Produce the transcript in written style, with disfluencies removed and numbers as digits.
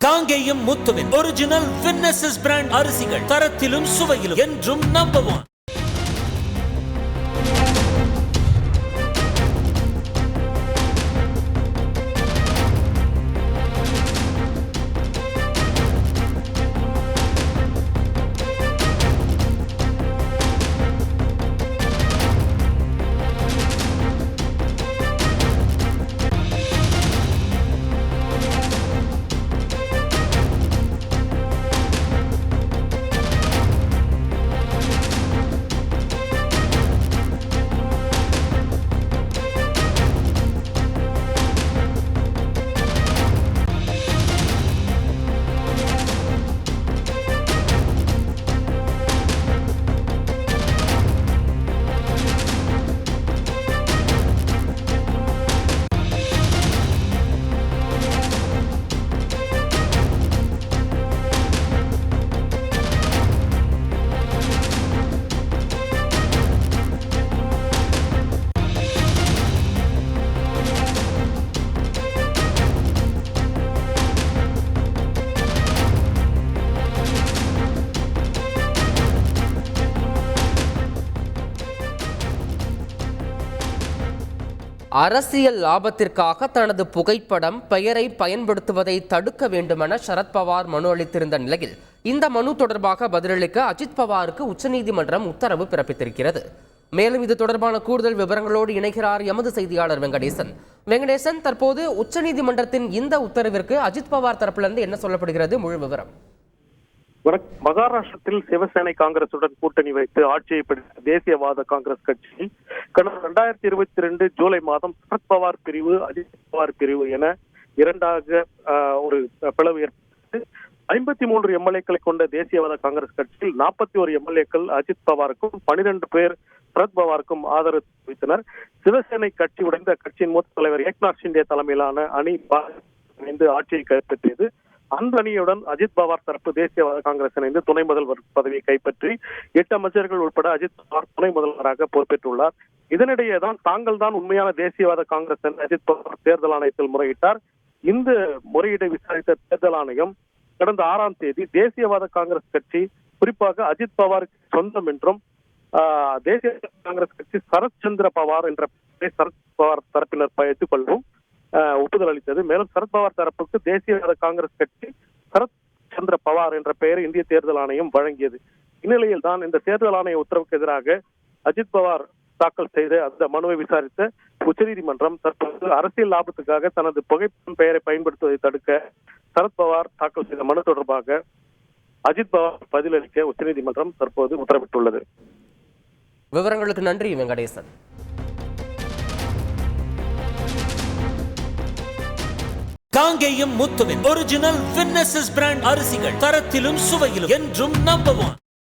காங்கேயம் முத்துவின் ஒரிஜினல் வின்னசஸ் பிராண்ட் அரிசிகள் தரத்திலும் சுவையிலும் என்றும் நம்பர் 1. அரசியல் லாபத்திற்காக தனது புகைப்படம் பெயரை பயன்படுத்துவதை தடுக்க வேண்டுமென சரத்பவார் மனு அளித்திருந்த நிலையில் இந்த மனு தொடர்பாக பதிலளிக்க அஜித் பவாருக்கு உச்சநீதிமன்றம் உத்தரவு பிறப்பித்திருக்கிறது. மேலும் இது தொடர்பான கூடுதல் விவரங்களோடு இணைகிறார் எமது செய்தியாளர் வெங்கடேசன். தற்போது உச்சநீதிமன்றத்தின் இந்த உத்தரவிற்கு அஜித் பவார் தரப்பிலிருந்து என்ன சொல்லப்படுகிறது? முழு விவரம். மகாராஷ்டிரத்தில் சிவசேனை காங்கிரசுடன் கூட்டணி வைத்து ஆட்சியை பிடித்த தேசியவாத காங்கிரஸ் கட்சி கடந்த 2022 ஜூலை மாதம் சரத்பவார் பிரிவு, அஜித் பவார் பிரிவு என இரண்டாக ஒரு பிளவு ஏற்பட்டு 53 எம்எல்ஏக்களை கொண்ட தேசியவாத காங்கிரஸ் கட்சியில் 41 எம்எல்ஏக்கள் அஜித் பவாருக்கும் 12 பேர் சரத் பவாருக்கும் ஆதரவு தெரிவித்தனர். சிவசேனை கட்சி உடைந்த கட்சியின் மூத்த தலைவர் ஏக்நாத் ஷிண்டே தலைமையிலான அணி இணைந்து ஆட்சியை கைப்பற்றியது. அந்த அணியுடன் அஜித் பவார் தரப்பு தேசியவாத காங்கிரஸ் இணைந்து துணை முதல்வர் பதவியை கைப்பற்றி 8 அமைச்சர்கள் உட்பட அஜித் பவார் துணை முதல்வராக பொறுப்பேற்றுள்ளார். இதனிடையேதான் தாங்கள் தான் உண்மையான தேசியவாத காங்கிரஸ் என அஜித் பவார் தேர்தல் ஆணையத்தில் முறையிட்டார். இந்த முறையீட்டை விசாரித்த தேர்தல் ஆணையம் கடந்த 6ஆம் தேதி தேசியவாத காங்கிரஸ் கட்சி குறிப்பாக அஜித் பவாருக்கு சொந்தம் என்றும் தேசிய காங்கிரஸ் கட்சி சரத் சந்திர பவார் என்ற சரத் பவார் தரப்பினர் பயத்துக் கொள்ளவும் ஒப்புதல் அளித்தது. மேலும் சரத்பவார் தரப்புக்கு தேசியவாத காங்கிரஸ் கட்சி சரத் சந்திர பவார் என்ற பெயரை இந்திய தேர்தல் ஆணையம் வழங்கியது. இந்நிலையில் தான் இந்த தேர்தல் ஆணைய உத்தரவுக்கு எதிராக அஜித் பவார் தாக்கல் செய்த அந்த மனுவை விசாரித்த உச்சநீதிமன்றம் தற்போது அரசியல் லாபத்துக்காக தனது புகைப்படம் பெயரை பயன்படுத்துவதை தடுக்க சரத்பவார் தாக்கல் செய்த மனு தொடர்பாக அஜித் பவார் பதிலளிக்க உச்சநீதிமன்றம் தற்போது உத்தரவிட்டுள்ளது. விவரங்களுக்கு நன்றி வெங்கடேசன். காங்கேயம் முத்துவின் ஒரிஜினல் வின்னசஸ் பிராண்ட் அரிசிகள் தரத்திலும் சுவையிலும் என்றும் நம்பர் 1.